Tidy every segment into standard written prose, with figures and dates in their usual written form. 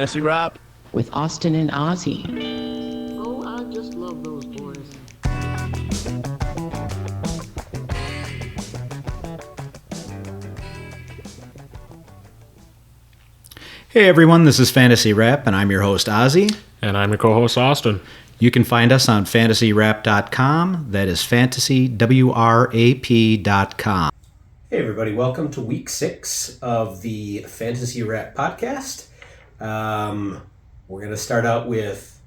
Fantasy Rap with Austin and Ozzy. Oh, I just love those boys. Hey everyone, this is Fantasy Rap, and I'm your host Ozzy. And I'm your co-host Austin. You can find us on fantasyrap.com. That is fantasywrap.com. Hey everybody, welcome to week 6 of the Fantasy Rap podcast. We're going to start out with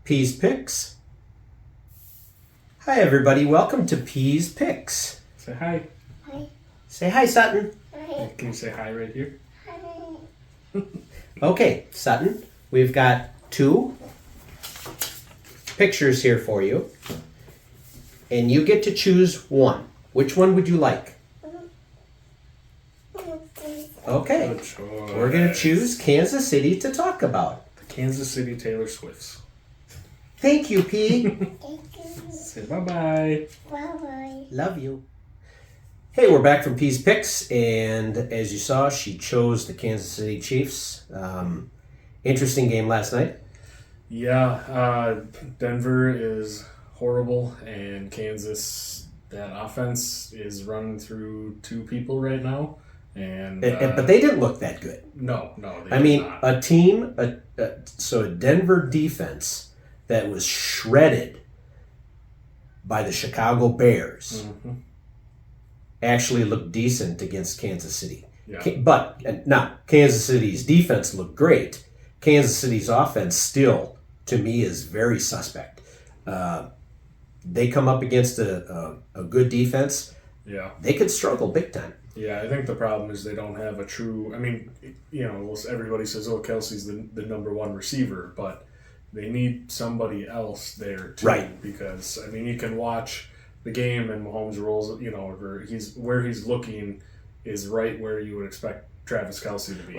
P's Picks. Hi everybody, welcome to P's Picks. Say hi. Hi. Say hi, Sutton. Hi. Can you say hi right here? Hi. Okay, Sutton, we've got 2 pictures here for you, and you get to choose one. Which one would you like? Okay, Good choice. we're going to choose Kansas City to talk about. The Kansas City Taylor Swifts. Thank you, P. Thank you. Say bye-bye. Bye-bye. Love you. Hey, we're back from P's Picks, and as you saw, she chose the Kansas City Chiefs. Interesting game last night. Yeah, Denver is horrible, and Kansas, that offense is running through 2 people right now. But they didn't look that good. No. I mean, not. a Denver defense that was shredded by the Chicago Bears actually looked decent against Kansas City. Yeah. But now, Kansas City's defense looked great. Kansas City's offense still, to me, is very suspect. They come up against a good defense. Yeah. They could struggle big time. Yeah, I think the problem is they don't have a true... I mean, everybody says, Kelsey's the number 1 receiver, but they need somebody else there, too. Right. Because, you can watch the game and Mahomes rolls, where he's looking is right where you would expect Travis Kelsey to be,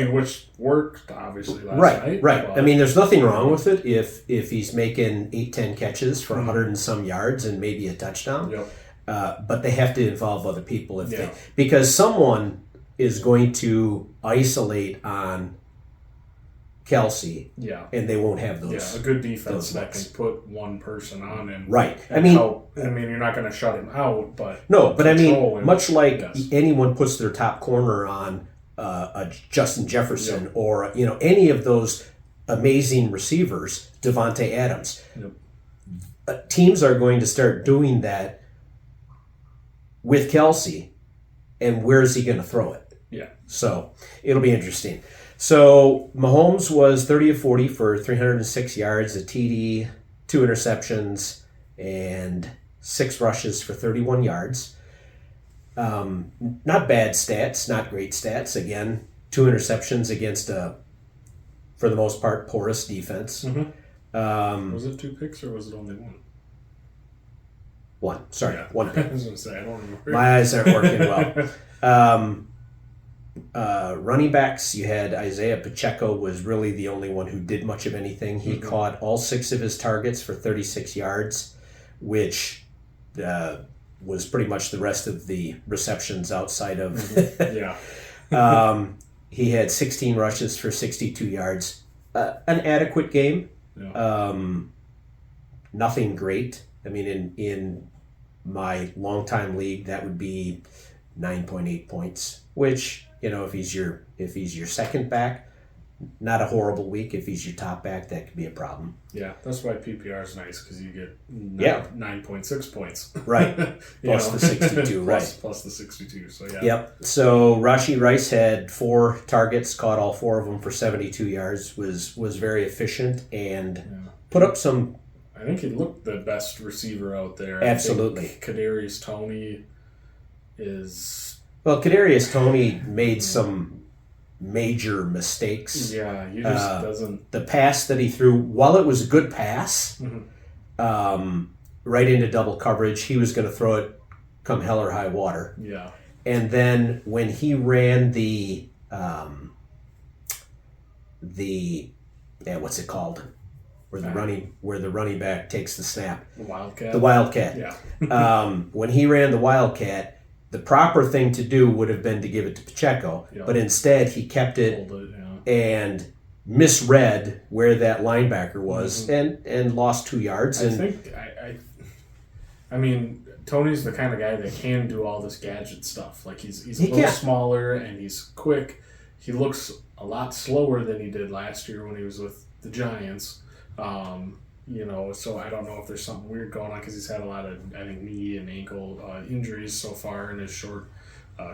which worked, obviously, last night. Right. But, there's nothing wrong with it if he's making 8-10 catches for 100 and some yards and maybe a touchdown. Yep. But they have to involve other people because someone is going to isolate on Kelsey, and they won't have those. Yeah, a good defense that looks. can put one person on him. Right. Help. You're not going to shut him out, but him, much like yes. anyone puts their top corner on a Justin Jefferson or any of those amazing receivers, Devontae Adams. Yep. Teams are going to start doing that with Kelsey, and where is he going to throw it? Yeah. So it'll be interesting. So Mahomes was 30 of 40 for 306 yards, a TD, 2 interceptions, and 6 rushes for 31 yards. Not bad stats, not great stats. Again, 2 interceptions against for the most part, porous defense. Mm-hmm. Was it 2 picks or was it only 1? 1. Sorry, Yeah. 1 pick. I was going to say, I don't remember. My eyes aren't working well. Running backs, you had Isaiah Pacheco was really the only one who did much of anything. He caught all 6 of his targets for 36 yards, which was pretty much the rest of the receptions outside of... He had 16 rushes for 62 yards. An adequate game. Yeah. Nothing great. In my longtime league, that would be 9.8 points, which, if he's your second back, not a horrible week. If he's your top back, that could be a problem. Yeah, that's why PPR is nice, because you get 9.6 points. Right. Plus the 62, right. Plus the 62, so yeah. Yep. So Rashee Rice had 4 targets, caught all 4 of them for 72 yards, was very efficient, and put up some... I think he looked the best receiver out there. Absolutely. I think Kadarius Toney is... Well, Kadarius Toney made some major mistakes. Yeah, he just doesn't... The pass that he threw, while it was a good pass, right into double coverage, he was going to throw it come hell or high water. Yeah. And then when he ran the what's it called? Where the running back takes the snap. The Wildcat? The Wildcat. Yeah. When he ran the Wildcat, the proper thing to do would have been to give it to Pacheco, but instead he kept it, and misread where that linebacker was and lost 2 yards. I mean, Tony's the kind of guy that can do all this gadget stuff. Like he's a little smaller and he's quick. He looks a lot slower than he did last year when he was with the Giants. So I don't know if there's something weird going on because he's had a lot of, I think, knee and ankle injuries so far in his short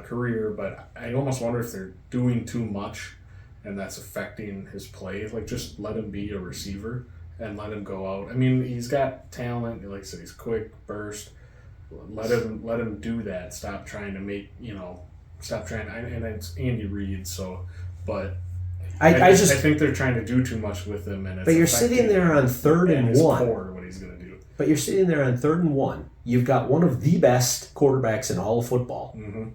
career. But I almost wonder if they're doing too much and that's affecting his play. Like, just let him be a receiver and let him go out. I mean, he's got talent. Like I said, he's quick, burst. Let him do that. Stop trying to make, stop trying. And it's Andy Reid, so, but I think they're trying to do too much with him. And it's but you're sitting there on 3rd and 1. What he's going to do. But you're sitting there on 3rd and 1. You've got one of the best quarterbacks in all of football. Mm-hmm.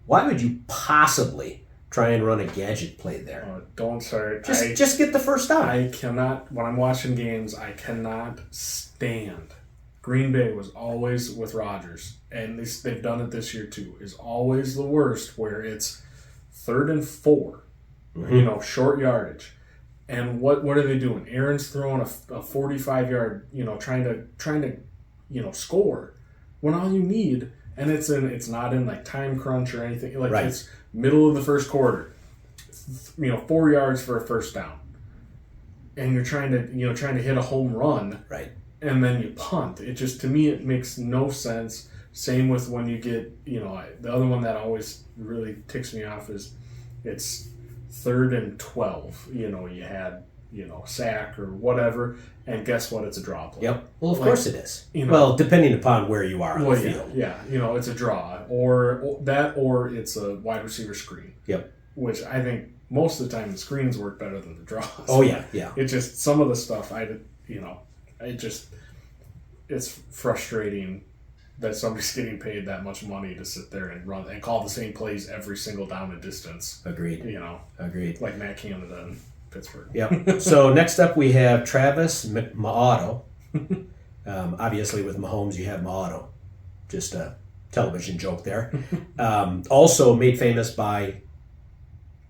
Why would you possibly try and run a gadget play there? Don't start. Just get the first down. I cannot, when I'm watching games, I cannot stand. Green Bay was always with Rodgers, and they've done it this year too, is always the worst where it's 3rd and 4, short yardage. And what are they doing? Aaron's throwing a 45-yard, trying to score when all you need, and it's not in like time crunch or anything. Like right. It's middle of the first quarter, 4 yards for a first down, and you're trying to hit a home run, right? And then you punt. It just, to me, it makes no sense. Same with when you get, the other one that always really ticks me off is it's 3rd and 12. You had, sack or whatever, and guess what? It's a draw play. Yep. Well, of course it is. Well, depending upon where you are on the field. Yeah. It's a draw. Or it's a wide receiver screen. Yep. Which I think most of the time the screens work better than the draws. Oh, yeah. It's just some of the stuff it's frustrating that somebody's getting paid that much money to sit there and run and call the same plays every single down and distance. Agreed. Agreed. Like Matt Canada in Pittsburgh. Yep. So next up we have Travis McMahauto. Obviously with Mahomes you have Mahauto. Just a television joke there. Also made famous by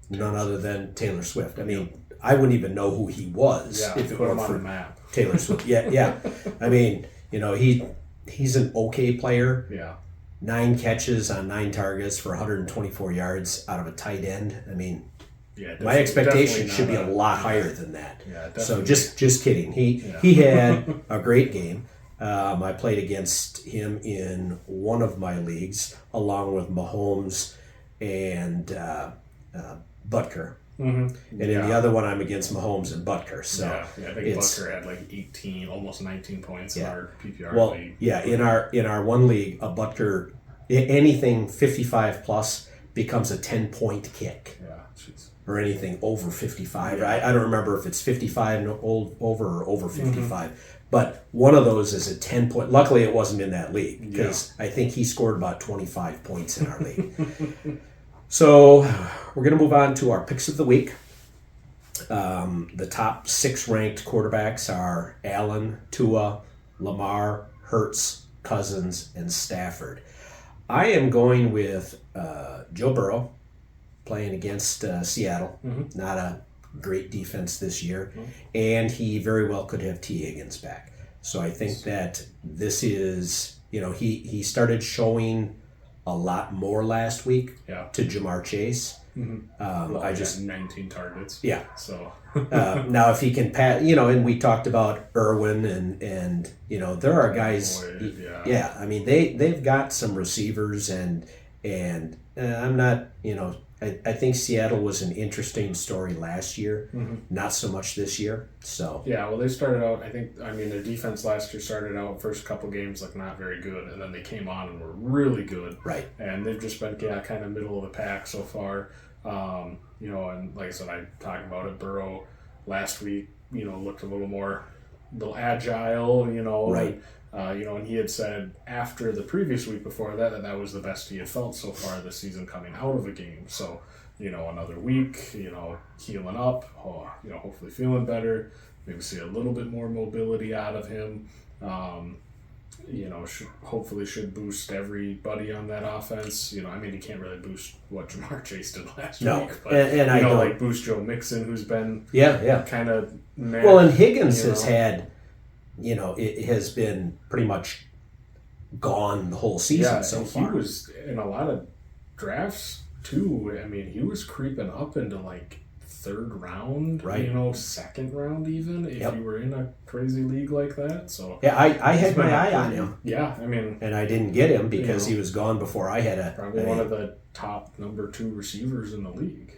none other than Taylor Swift. I mean, I wouldn't even know who he was if it weren't for the map. Taylor Swift. Yeah. I mean, he's an okay player. Yeah. 9 catches on 9 targets for 124 yards out of a tight end. I mean, my expectation should be a lot higher than that. Yeah, so just kidding. He had a great game. I played against him in one of my leagues along with Mahomes and Butker. Mm-hmm. And in the other one, I'm against Mahomes and Butker. So I think Butker had like 18, almost 19 points in our PPR league. Yeah, in our one league, a Butker, anything 55 plus becomes a 10-point kick. Yeah, jeez. Or anything over 55. Yeah. I don't remember if it's 55 and over or over 55. But one of those is a 10-point. Luckily, it wasn't in that league because I think he scored about 25 points in our league. So we're going to move on to our picks of the week. The top 6 ranked quarterbacks are Allen, Tua, Lamar, Hurts, Cousins, and Stafford. I am going with Joe Burrow playing against Seattle. Mm-hmm. Not a great defense this year. Mm-hmm. And he very well could have T. Higgins back. So I think that this is, he started showing a lot more last week to Jamar Chase. Mm-hmm. I just 19 targets. Yeah. So now if he can pass, and we talked about Irwin and there are guys. I mean they've got some receivers and I'm not I think Seattle was an interesting story last year, not so much this year. So they started out. Their defense last year started out first couple games like not very good, and then they came on and were really good. Right. And they've just been kind of middle of the pack so far. And like I said, I talked about it. Burrow last week, looked a little agile. Right. And he had said after the previous week before that was the best he had felt so far this season coming out of a game. So, another week, healing up, hopefully feeling better, maybe see a little bit more mobility out of him. hopefully should boost everybody on that offense. You can't really boost what Jamar Chase did last week, but and I don't like boost Joe Mixon, who's been kind of mad. Well, and Higgins has had, it has been pretty much gone the whole season so far. He was in a lot of drafts too. He was creeping up into like third round, right? Second round even, if you were in a crazy league like that. So I had my eye on him. Yeah, and I didn't get him because he was gone before I had probably one of the top number 2 receivers in the league.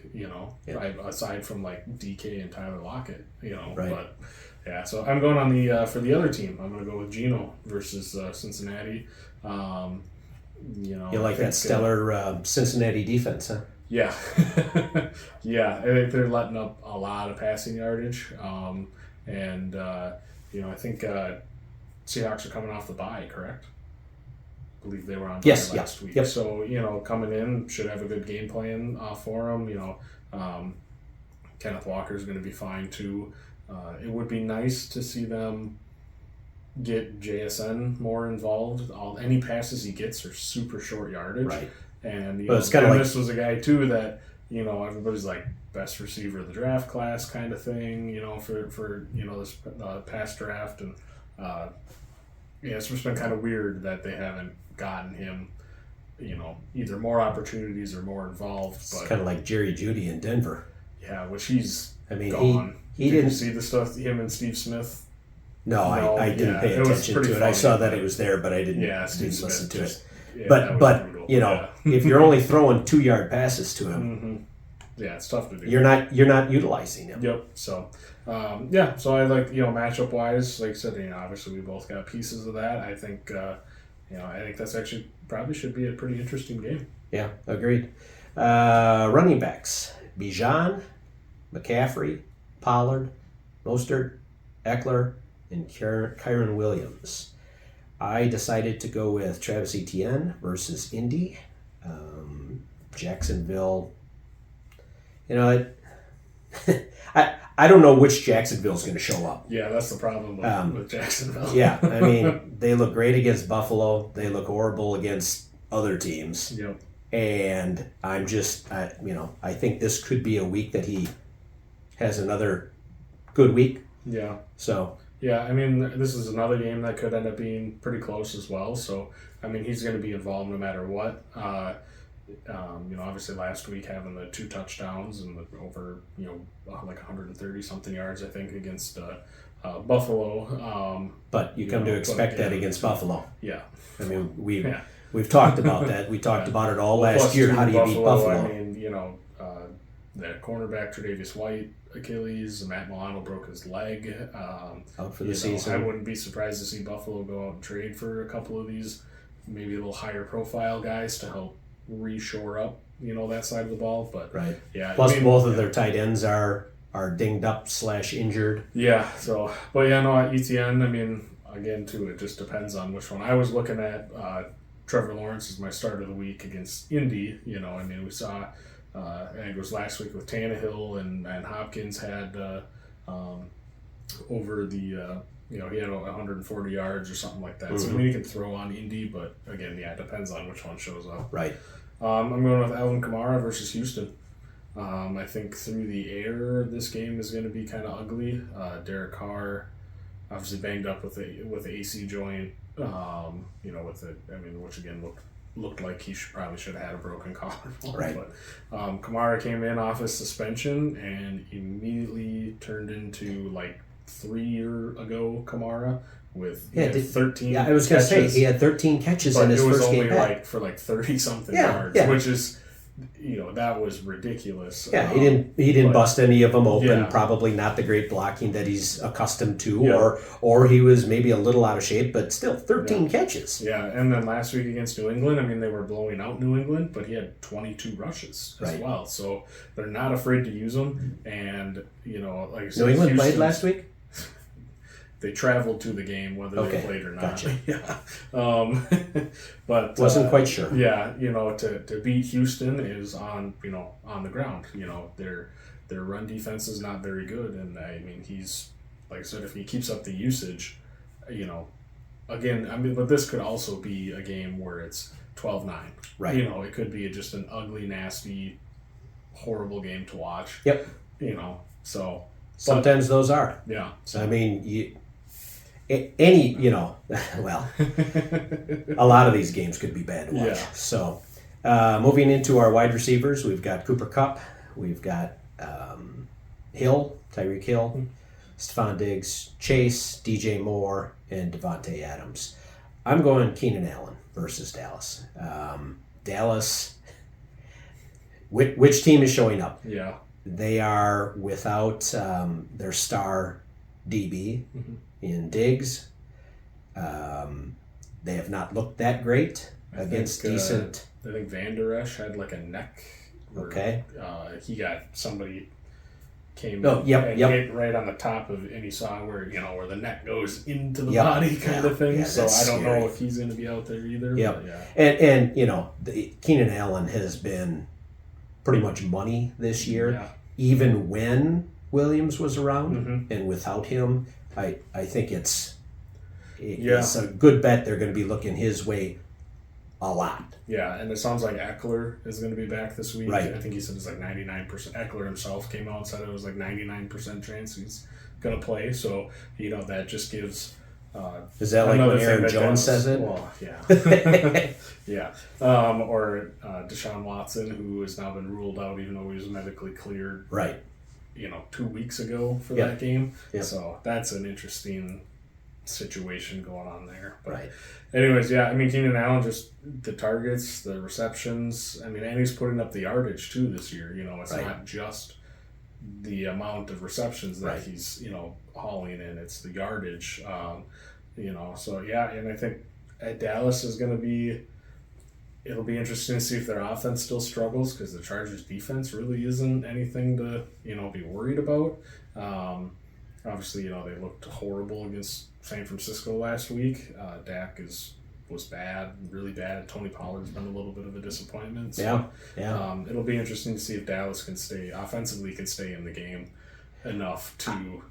Aside from like DK and Tyler Lockett. Right. But yeah, so I'm going on the for the other team. I'm going to go with Geno versus Cincinnati. You like that stellar Cincinnati defense, huh? Yeah. Yeah, I think they're letting up a lot of passing yardage. I think Seahawks are coming off the bye, correct? I believe they were on bye last week. Yep. So, coming in, should have a good game plan for them. Kenneth Walker's going to be fine too. It would be nice to see them get JSN more involved. Any passes he gets are super short yardage. Right. And it's kind of like, this was a guy too that everybody's like best receiver of the draft class kind of thing. For this past draft, and it's just been kind of weird that they haven't gotten him. Either more opportunities or more involved. It's kind of like Jerry Jeudy in Denver. Yeah, which he's gone. He didn't see the stuff him and Steve Smith. No, I didn't pay attention to it. I saw that it was there, but I didn't listen to it. Yeah, but if you're only throwing 2-yard passes to him, it's tough to do. You're not utilizing him. Yep. So, So I like matchup wise, like I said, obviously we both got pieces of that. I think I think that's actually probably should be a pretty interesting game. Yeah, agreed. Running backs: Bijan, McCaffrey, Pollard, Mostert, Eckler, and Kyron Williams. I decided to go with Travis Etienne versus Indy. Jacksonville. I don't know which Jacksonville's going to show up. Yeah, that's the problem with Jacksonville. Yeah, they look great against Buffalo. They look horrible against other teams. Yep. And I think this could be a week that he has another good week. Yeah. So. Yeah, this is another game that could end up being pretty close as well. So, he's going to be involved no matter what. Obviously last week having the 2 touchdowns and over, like 130 something yards, I think, against Buffalo. But you come to expect that against Buffalo. Yeah. We've talked about that. We talked about it all last year. How do you beat Buffalo? That cornerback Tre'Davious White, Achilles, Matt Milano broke his leg. Out for the season. I wouldn't be surprised to see Buffalo go out and trade for a couple of these, maybe a little higher profile guys to help reshore up, that side of the ball. But right. Yeah. Plus, both of their tight ends are dinged up / injured. Yeah. So, but ETN. Again, too, it just depends on which one. I was looking at Trevor Lawrence as my start of the week against Indy. We saw. I think it was last week with Tannehill and Hopkins had over the he had 140 yards or something like that. Mm-hmm. So you can throw on Indy, but again, it depends on which one shows up. Right. I'm going with Alvin Kamara versus Houston. I think through the air, this game is going to be kind of ugly. Derek Carr, obviously banged up with the AC joint. Which again looked like he probably should have had a broken collarbone. Right. But Kamara came in off his suspension and immediately turned into like 3 year ago Kamara with 13. Yeah, I was going to say he had 13 catches in his first game back. But it was only for like 30 something yards, which is that was ridiculous. Yeah, he didn't bust any of them open. Yeah. Probably not the great blocking that he's accustomed to, or he was maybe a little out of shape, but still 13 catches. Yeah, and then last week against New England, they were blowing out New England, but he had 22 rushes as well. So they're not afraid to use him. And like I said, New England played last week. They traveled to the game, whether they played or not. Gotcha. Yeah. But wasn't quite sure. Yeah, to beat Houston is on the ground. Their run defense is not very good, and he's like I said, if he keeps up the usage, again, I mean, but this could also be a game where it's 12-9. Right. You know, it could be just an ugly, nasty, horrible game to watch. Yep. You know, so. Sometimes those are. Yeah. So, I mean, any, you know, well, a lot of these games could be bad to watch. Yeah. So, moving into our wide receivers, we've got Cooper Kupp, we've got Hill, Tyreek Hill, Stephon Diggs, Chase, DJ Moore, and Devontae Adams. I'm going Keenan Allen versus Dallas. Dallas, which team is showing up? Yeah. They are without their star DB in Diggs. They have not looked that great against decent. I think Van Der Esch had like a neck. Okay. He got somebody came Oh, yep. hit right on the top of, and he saw where the neck goes into the Yep. body kind of thing. Yeah, so that's I don't scary. know if he's going to be out there either. Yep. But yeah. And you know, Keenan Allen has been pretty much money this year, Yeah. even when Williams was around, Mhm. and without him, I think it's Yeah. a good bet. They're going to be looking his way a lot. Yeah, and it sounds like Eckler is going to be back this week. Right. I think he said it's like 99%. Eckler himself came out and said it was like 99% chance he's going to play. So, you know, that just gives... Is that like another when thing Aaron that Jones Dallas- says it? Well, yeah. Yeah. Or Deshaun Watson, who has now been ruled out even though he was medically cleared, Right. 2 weeks ago for Yeah. that game. Yeah. So that's an interesting situation going on there. But Right. anyways, yeah, I mean, Keenan Allen, just the targets, the receptions. I mean, and he's putting up the yardage too this year. It's Right. not just the amount of receptions that Right. he's, hauling in. It's the yardage. So yeah, and I think at Dallas is going to be, it'll be interesting to see if their offense still struggles because the Chargers defense really isn't anything to, be worried about. Obviously, they looked horrible against San Francisco last week. Dak was bad, really bad. Tony Pollard's been a little bit of a disappointment. So, Yeah. it'll be interesting to see if Dallas can stay in the game enough to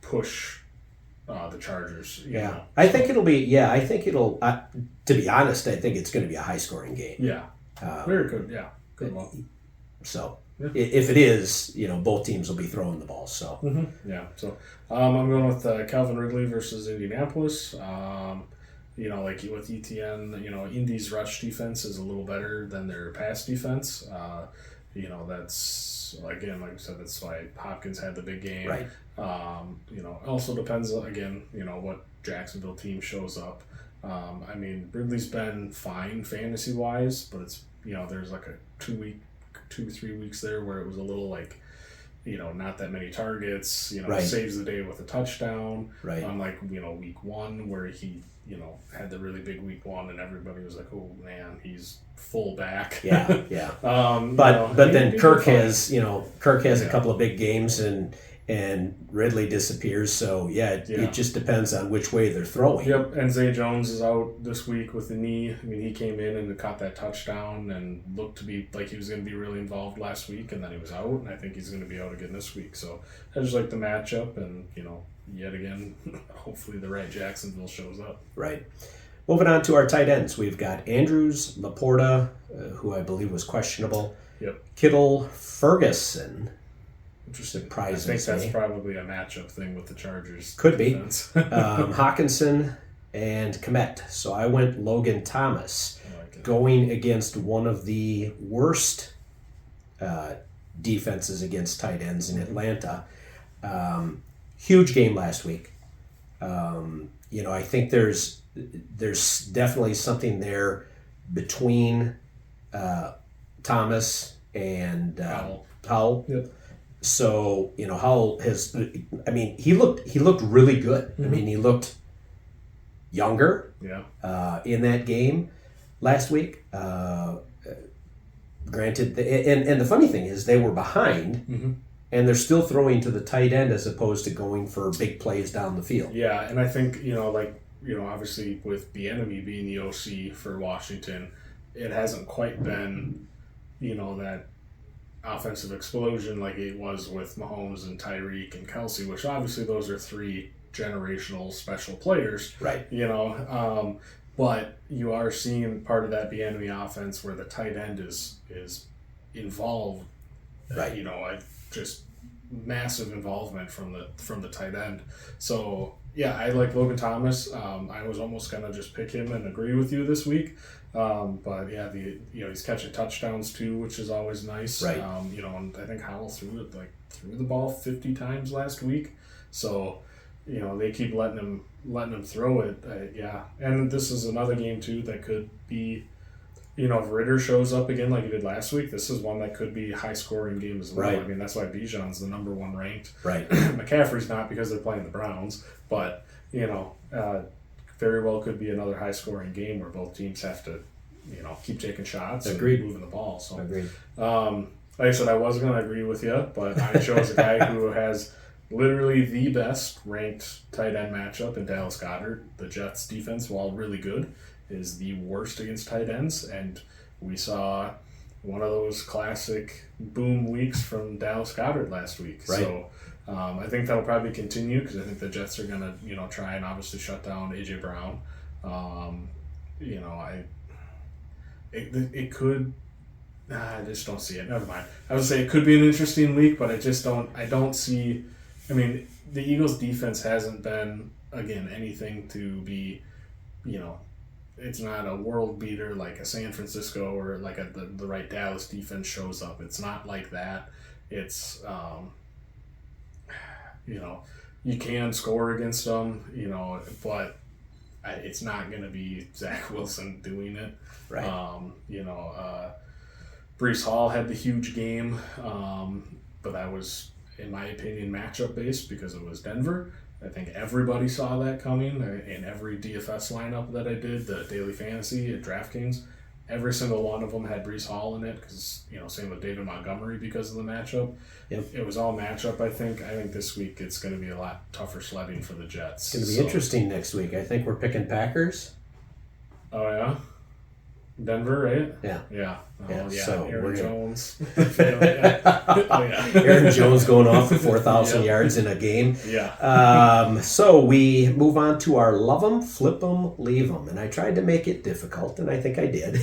push the Chargers. you know. I think it'll be. Yeah, I think it'll. To be honest, I think it's going to be a high-scoring game. Yeah. Um, Very good. Yeah. Good one. So, Yeah. if it is, both teams will be throwing the ball. So, Yeah. So I'm going with Calvin Ridley versus Indianapolis. Like with ETN, Indy's rush defense is a little better than their pass defense. That's, again, like I said, that's why Hopkins had the big game. right. Also depends, again, what Jacksonville team shows up. I mean, Ridley's been fine fantasy-wise, but it's, there's like a 2-3 weeks there where it was a little like, not that many targets, Right. saves the day with a touchdown. Right. Unlike, week one where he, had the really big week one and everybody was like, oh man, he's full back. Yeah. Yeah. But But then Kirk has a Yeah. couple of big games and Ridley disappears. So it just depends on which way they're throwing. Yep, and Zay Jones is out this week with the knee. I mean, he came in and caught that touchdown and looked to be like he was going to be really involved last week, and then he was out, and I think he's going to be out again this week. So I just like the matchup, and yet again, hopefully the right Jacksonville shows up. Right. Moving on to our tight ends, we've got Andrews, Laporta, who I believe was questionable. Yep. Kittle, Ferguson. Interesting. Surprises I think that's me. probably a matchup thing with the Chargers. Could be. defense. Hawkinson and Kmet. So I went Logan Thomas, I like it. going against one of the worst defenses against tight ends in Atlanta. Huge game last week. I think there's definitely something there between Thomas and Howell. Yep. So Howell has. I mean, he looked really good. I mean, he looked younger Yeah. in that game last week. Granted, and the funny thing is they were behind, and they're still throwing to the tight end as opposed to going for big plays down the field. Yeah, and I think, obviously with Bieniemy being the OC for Washington, it hasn't quite been, that offensive explosion like it was with Mahomes and Tyreek and Kelsey, which obviously those are three generational special players. Right. But you are seeing part of that be enemy offense where the tight end is involved. Right. Just massive involvement from the tight end. So yeah, I like Logan Thomas. I was almost gonna just pick him and agree with you this week. But yeah, he's catching touchdowns too, which is always nice. Right. And I think Howell threw the ball 50 times last week. So, they keep letting him throw it. Yeah. And this is another game too that could be, if Ritter shows up again like he did last week, this is one that could be a high-scoring game as well. Right. I mean, that's why Bijan's the number one ranked. Right. McCaffrey's not because they're playing the Browns, but, very well could be another high-scoring game where both teams have to, keep taking shots Agreed. and moving the ball. So, Agreed. like I said, I was going to agree with you, but I chose a guy who has literally the best ranked tight end matchup in Dallas Goedert. The Jets' defense, while really good, is the worst against tight ends, and we saw one of those classic boom weeks from Dallas Goedert last week. Right. So I think that'll probably continue because I think the Jets are going to try and obviously shut down A.J. Brown. It could. I just don't see it. Never mind. I would say it could be an interesting week, but I don't see. I mean, the Eagles' defense hasn't been, again, anything to be, it's not a world beater like a San Francisco or like the right Dallas defense shows up. It's not like that. It's, you can score against them, but it's not going to be Zach Wilson doing it. Right. Breece Hall had the huge game, but that was, in my opinion, matchup based because it was Denver. I think everybody saw that coming in every DFS lineup that I did, the daily fantasy at DraftKings. Every single one of them had Breece Hall in it because, same with David Montgomery because of the matchup. Yep. It was all matchup, I think. I think this week it's going to be a lot tougher sledding for the Jets. It's going to be interesting next week. I think we're picking Packers. Oh, yeah? Denver, right? Yeah. Yeah. Oh, Yeah, yeah. so Aaron we're Jones. Oh, yeah. Aaron Jones going off for 4,000 yards in a game. Yeah. So we move on to our love 'em, flip 'em, leave 'em. And I tried to make it difficult, and I think I did.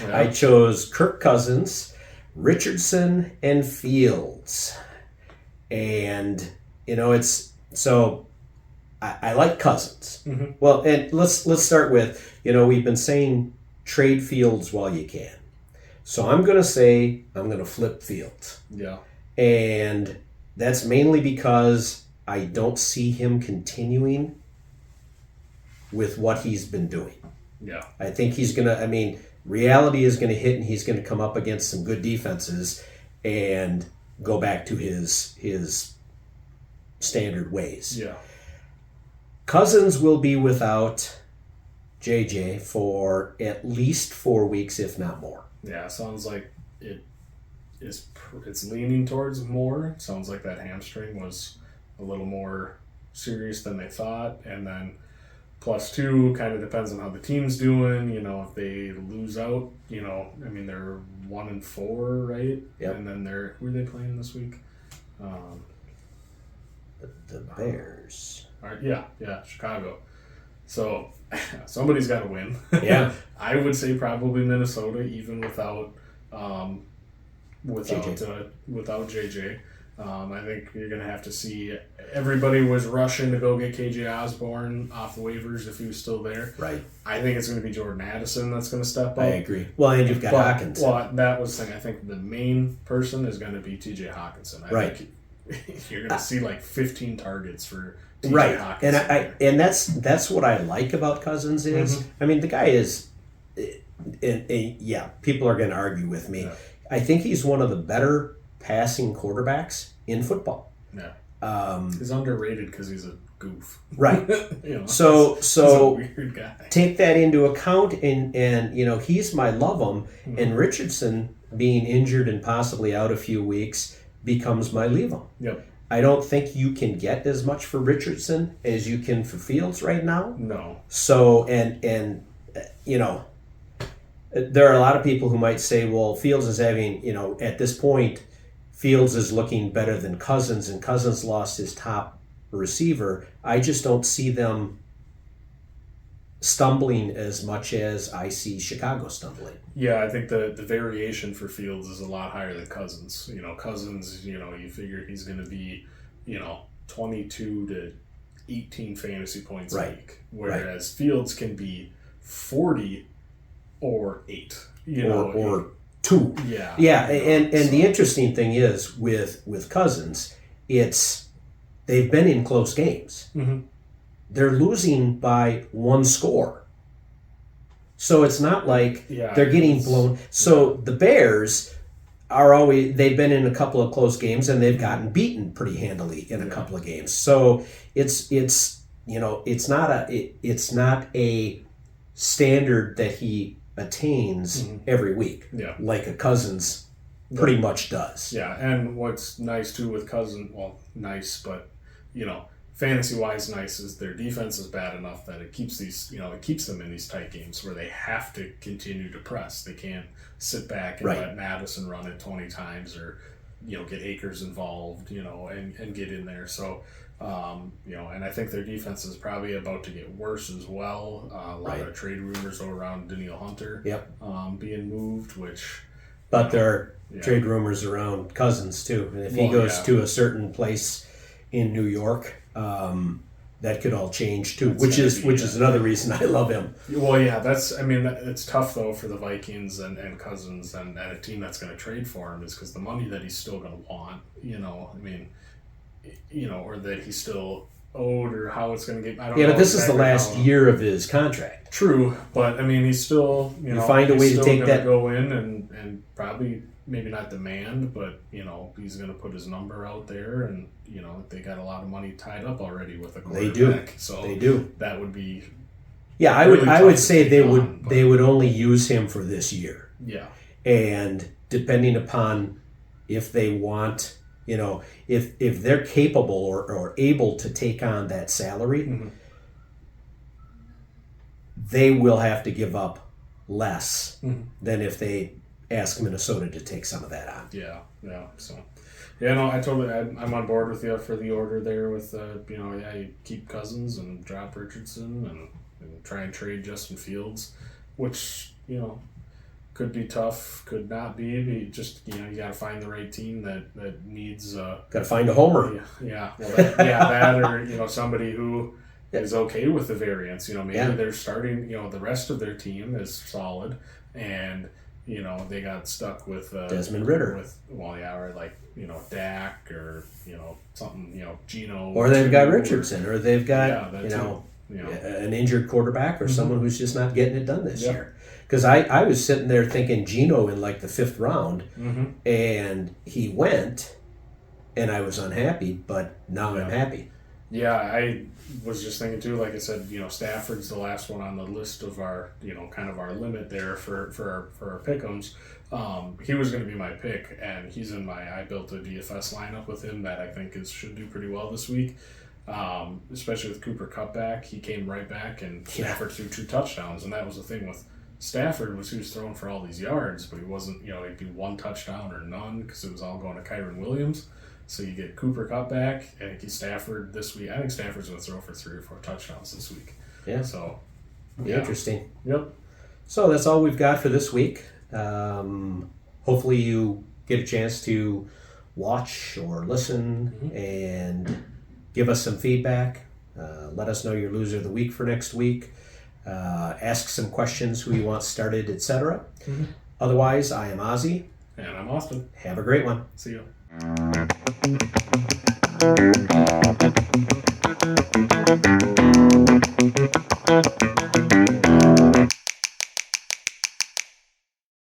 I chose Kirk Cousins, Richardson, and Fields. And, it's... So I like Cousins. Mm-hmm. Well, and let's start with, we've been saying trade Fields while you can. So I'm going to say I'm going to flip Fields. Yeah. And that's mainly because I don't see him continuing with what he's been doing. Yeah. I think he's going to, reality is going to hit and he's going to come up against some good defenses and go back to his standard ways. Yeah. Cousins will be without JJ for at least 4 weeks, if not more. Yeah, sounds like it's leaning towards more. Sounds like that hamstring was a little more serious than they thought. And then +2 kind of depends on how the team's doing. If they lose out, they're 1-4, right? Yep. And then who are they playing this week? The Bears. All right, yeah, Chicago. So somebody's got to win. Yeah. I would say probably Minnesota, even without JJ. I think you're going to have to see. Everybody was rushing to go get KJ Osborne off the waivers if he was still there. Right. I think it's going to be Jordan Addison that's going to step up. I agree. Well, and you've got Hawkins. Well, that was the thing. I think the main person is going to be TJ Hawkinson. I think you're going to see like 15 targets for TJ right. Hawkinson. And that's what I like about Cousins is, the guy is, people are going to argue with me. Yeah. I think he's one of the better passing quarterbacks in football. Yeah. He's underrated because he's a goof. Right. So he's a weird guy. Take that into account, and he's my love 'em, and Richardson being injured and possibly out a few weeks becomes my leave 'em. Yep. I don't think you can get as much for Richardson as you can for Fields right now. No. So, and there are a lot of people who might say, well, Fields is having, at this point, Fields is looking better than Cousins, and Cousins lost his top receiver. I just don't see them stumbling as much as I see Chicago stumbling. Yeah, I think the variation for Fields is a lot higher than Cousins. Cousins, you figure he's going to be, 22 to 18 fantasy points a week. Whereas Fields can be 40 or 8. Or 2. Yeah. Yeah, and the interesting thing is with Cousins, they've been in close games. Mm-hmm. They're losing by 1 score. So it's not like they're getting blown. So the Bears they've been in a couple of close games and they've gotten beaten pretty handily in a couple of games. So it's not a standard that he attains every week like a Cousins pretty much does. Yeah, and what's nice too with Cousins, well, nice, but fantasy-wise nice is their defense is bad enough that it keeps them in these tight games where they have to continue to press. They can't sit back and let Madison run it 20 times or, get Akers involved, and get in there. So, and I think their defense is probably about to get worse as well. A lot of trade rumors go around Danielle Hunter being moved, But there are trade rumors around Cousins too. And if he goes to a certain place in New York, that could all change too, which is another reason I love him. Well, yeah, it's tough though for the Vikings and Cousins and a team that's going to trade for him is because the money that he's still going to want, or that he's still owed or how it's going to get. I don't know. Yeah, but this is the last year of his contract. True, but he's still, you find a way to take that. Go in and probably maybe not demand, but he's going to put his number out there, and they got a lot of money tied up already with a quarterback. They do. That would be. Yeah, I would say they would only use him for this year. Yeah, and depending upon if they want, if they're capable or able to take on that salary, they will have to give up less than if they ask Minnesota to take some of that on. Yeah. So, I'm on board with you for the order there. With you keep Cousins and drop Richardson and try and trade Justin Fields, which could be tough, could not be. You got to find the right team that needs. Got to find a homer. That or somebody who is okay with the variance. Maybe they're starting. The rest of their team is solid and. They got stuck with Desmond Ridder. Dak or something, Geno. Or they've got Richardson, or they've got an injured quarterback, or someone who's just not getting it done this year. Because I was sitting there thinking Geno in like the 5th round, and he went, and I was unhappy. But now I'm happy. Yeah, I was just thinking too, like I said, Stafford's the last one on the list of our, kind of our limit there for our pick'ems. He was going to be my pick, and he's in I built a DFS lineup with him that I think should do pretty well this week. Especially with Cooper Kupp back. He came right back, and Stafford threw 2 touchdowns, and that was the thing with Stafford was he was throwing for all these yards, but he wasn't, it'd be 1 touchdown or none because it was all going to Kyren Williams. So you get Cooper Kupp back, and Stafford this week. I think Stafford's going to throw for 3 or 4 touchdowns this week. Yeah. So, interesting. Yep. So that's all we've got for this week. Hopefully you get a chance to watch or listen and give us some feedback. Let us know your loser of the week for next week. Ask some questions, who you want started, etc. Otherwise, I am Ozzy. And I'm Austin. Have a great one. See you. Thank you.